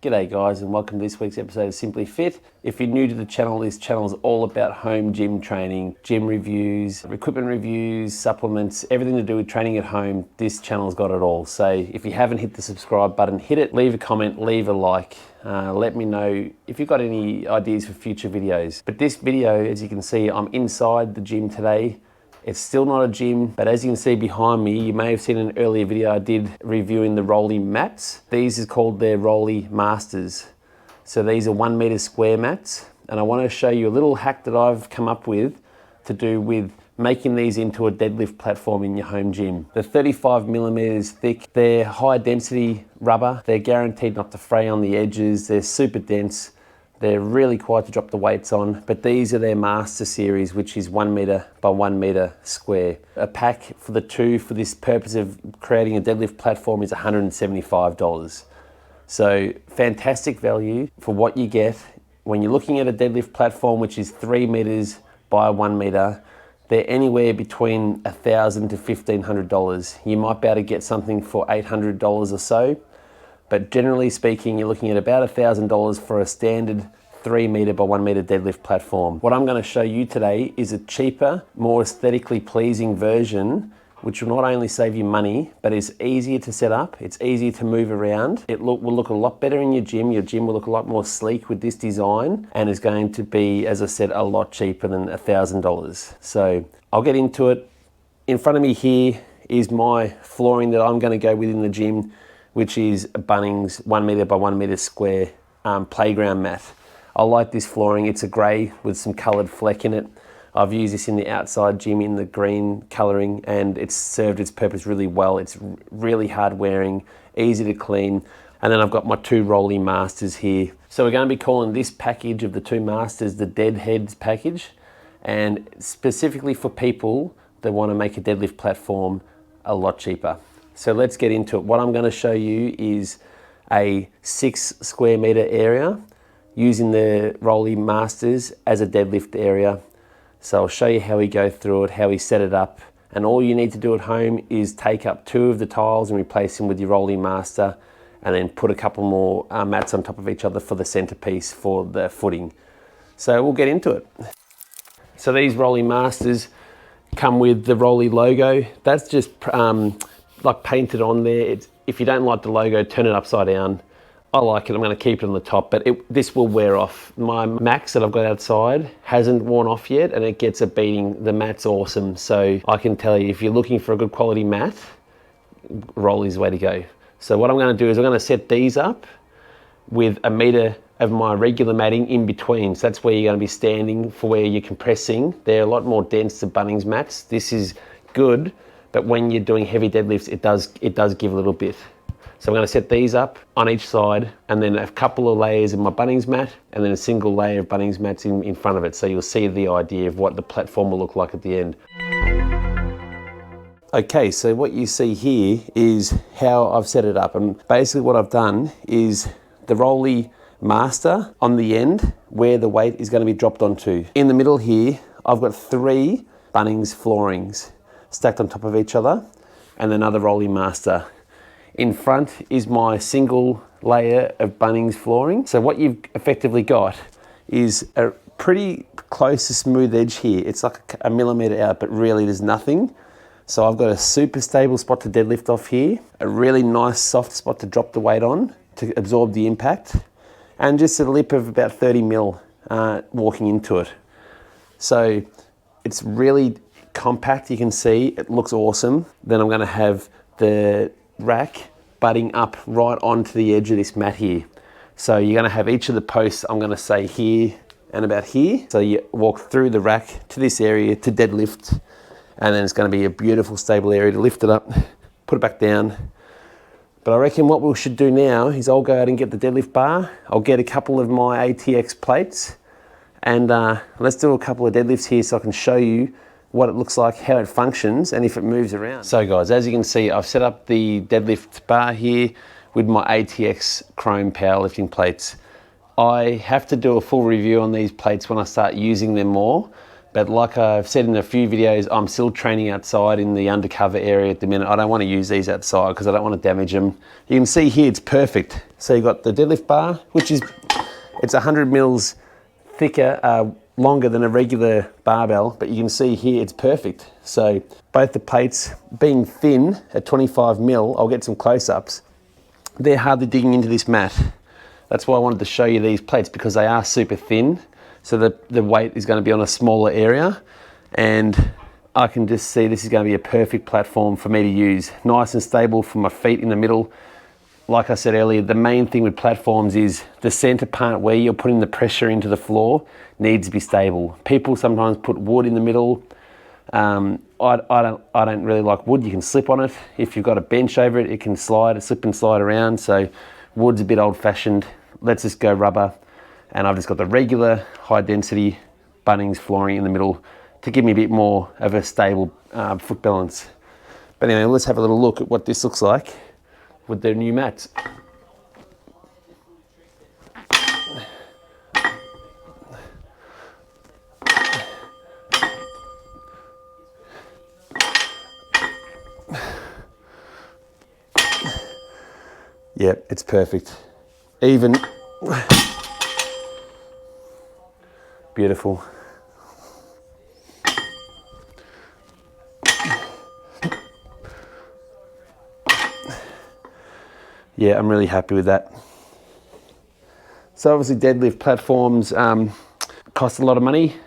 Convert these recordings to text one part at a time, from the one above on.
G'day guys, and welcome to this week's episode of Simply Fit. If you're new to the channel, this channel is all about home gym training, gym reviews, equipment reviews, supplements, everything to do with training at home. This channel's got it all. So if you haven't hit the subscribe button, hit it, leave a comment, leave a like. Let me know if you've got any ideas for future videos. But this video, as you can see, I'm inside the gym today. It's still not a gym, but as you can see behind me, you may have seen an earlier video I did reviewing the Rolley mats. These is called their Rolley Masters. So these are 1 meter square mats, and I want to show you a little hack that I've come up with to do with making these into a deadlift platform in your home gym. They're 35 millimeters thick, they're high density rubber, they're guaranteed not to fray on the edges, they're super dense. They're really quiet to drop the weights on, but these are their Master Series, which is 1 meter by 1 meter square. A pack for the two for this purpose of creating a deadlift platform is $175. So fantastic value for what you get. When you're looking at a deadlift platform, which is 3 meters by 1 meter, they're anywhere between $1,000 to $1,500. You might be able to get something for $800 or so. But generally speaking, you're looking at about $1,000 for a standard 3 meter by 1 meter deadlift platform. What I'm going to show you today is a cheaper, more aesthetically pleasing version, which will not only save you money, but is easier to set up. It's easier to move around. It will look a lot better in your gym. Your gym will look a lot more sleek with this design, and is going to be, as I said, a lot cheaper than $1,000. So I'll get into it. In front of me here is my flooring that I'm going to go with in the gym, which is a Bunnings 1 meter by 1 meter square playground mat. I like this flooring. It's a grey with some coloured fleck in it. I've used this in the outside gym in the green colouring, and it's served its purpose really well. It's really hard wearing, easy to clean. And then I've got my two Rolley Masters here. So we're going to be calling this package of the two Masters the Deadheads package, and specifically for people that want to make a deadlift platform a lot cheaper. So let's get into it. What I'm going to show you is a 6 square meter area using the Rolley Masters as a deadlift area. So I'll show you how we go through it, how we set it up. And all you need to do at home is take up 2 of the tiles and replace them with your Rolley Master, and then put a couple more mats on top of each other for the centerpiece for the footing. So we'll get into it. So these Rolley Masters come with the Rolley logo. That's just like painted on there. If you don't like the logo, turn it upside down. I like it. I'm going to keep it on the top, but this will wear off. My Max that I've got outside hasn't worn off yet, and it gets a beating. The mat's awesome. So I can tell you, if you're looking for a good quality mat, Rolley's the way to go. So what I'm going to do is I'm going to set these up with 1 meter of my regular matting in between. So that's where you're going to be standing for where you're compressing. They're a lot more dense than Bunnings mats. This is good, but when you're doing heavy deadlifts, it does give a little bit. So I'm going to set these up on each side, and then a couple of layers of my Bunnings mat, and then a single layer of Bunnings mats in front of it. So you'll see the idea of what the platform will look like at the end. Okay, so what you see here is how I've set it up. And basically what I've done is the Rolley Master on the end where the weight is going to be dropped onto. In the middle here, I've got 3 Bunnings floorings stacked on top of each other, and another Rolley Master. In front is my single layer of Bunnings flooring. So what you've effectively got is a pretty close to smooth edge here. It's like a millimeter out, but really there's nothing. So I've got a super stable spot to deadlift off here, a really nice soft spot to drop the weight on to absorb the impact, and just a lip of about 30 mil walking into it. So it's really compact. You can see it looks awesome. Then I'm going to have the rack butting up right onto the edge of this mat here. So you're going to have each of the posts, I'm going to say here and about here. So you walk through the rack to this area to deadlift, and then it's going to be a beautiful stable area to lift it up, put it back down. But I reckon what we should do now is I'll go out and get the deadlift bar. I'll get a couple of my ATX plates, and let's do a couple of deadlifts here so I can show you what it looks like, how it functions, and if it moves around. So guys, as you can see, I've set up the deadlift bar here with my ATX chrome powerlifting plates. I have to do a full review on these plates when I start using them more, But like I've said in a few videos, I'm still training outside in the undercover area at the minute. I don't want to use these outside because I don't want to damage them. You can see here it's perfect. So you've got the deadlift bar, which is, it's 100 mils thicker, longer than a regular barbell, but you can see here it's perfect. So both the plates being thin at 25 mil, I'll get some close-ups. They're hardly digging into this mat. That's why I wanted to show you these plates, because they are super thin. So the weight is going to be on a smaller area, and I can just see this is going to be a perfect platform for me to use. Nice and stable for my feet in the middle. Like I said earlier, the main thing with platforms is the center part where you're putting the pressure into the floor needs to be stable. People sometimes put wood in the middle. I don't really like wood. You can slip on it. If you've got a bench over it, it can slide, slip and slide around. So wood's a bit old fashioned. Let's just go rubber. And I've just got the regular high density Bunnings flooring in the middle to give me a bit more of a stable foot balance. But anyway, let's have a little look at what this looks like with their new mats. Yeah, it's perfect. Even beautiful. Yeah, I'm really happy with that. So obviously deadlift platforms cost a lot of money.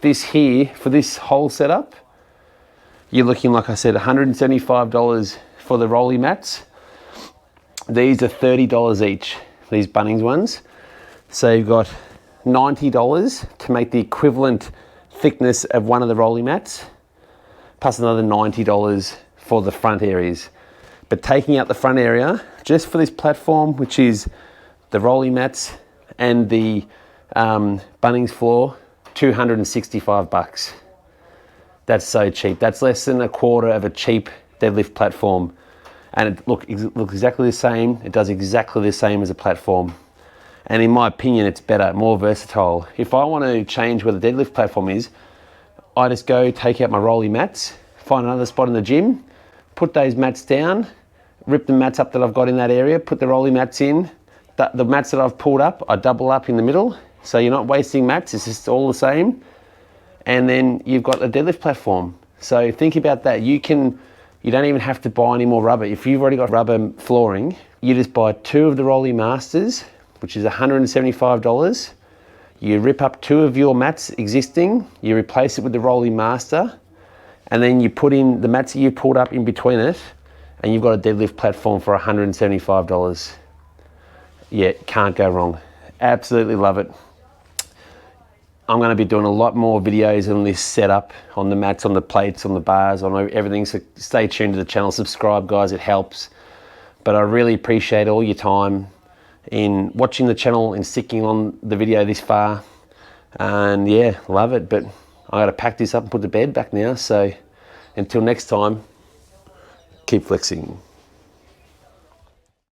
This here, for this whole setup, you're looking, like I said, $175 for the Rolley mats. These are $30 each, these Bunnings ones. So you've got $90 to make the equivalent thickness of one of the Rolley mats, plus another $90 for the front areas. But taking out the front area, just for this platform, which is the Rolley mats and the Bunnings floor, $265. That's so cheap. That's less than a quarter of a cheap deadlift platform. And it looks exactly the same. It does exactly the same as a platform. And in my opinion, it's better, more versatile. If I want to change where the deadlift platform is, I just go take out my Rolley mats, find another spot in the gym, put those mats down, rip the mats up that I've got in that area, put the Rolley mats in. The mats that I've pulled up, I double up in the middle. So you're not wasting mats, it's just all the same. And then you've got a deadlift platform. So think about that. You don't even have to buy any more rubber. If you've already got rubber flooring, you just buy 2 of the Rolley Masters, which is $175. You rip up 2 of your mats existing, you replace it with the Rolley Master, and then you put in the mats that you pulled up in between it, and you've got a deadlift platform for $175. Yeah, can't go wrong. Absolutely love it. I'm going to be doing a lot more videos on this setup, on the mats, on the plates, on the bars, on everything. So stay tuned to the channel, subscribe guys, it helps. But I really appreciate all your time in watching the channel and sticking on the video this far. And yeah, love it. But I got to pack this up and put the bed back now. So until next time, keep flexing.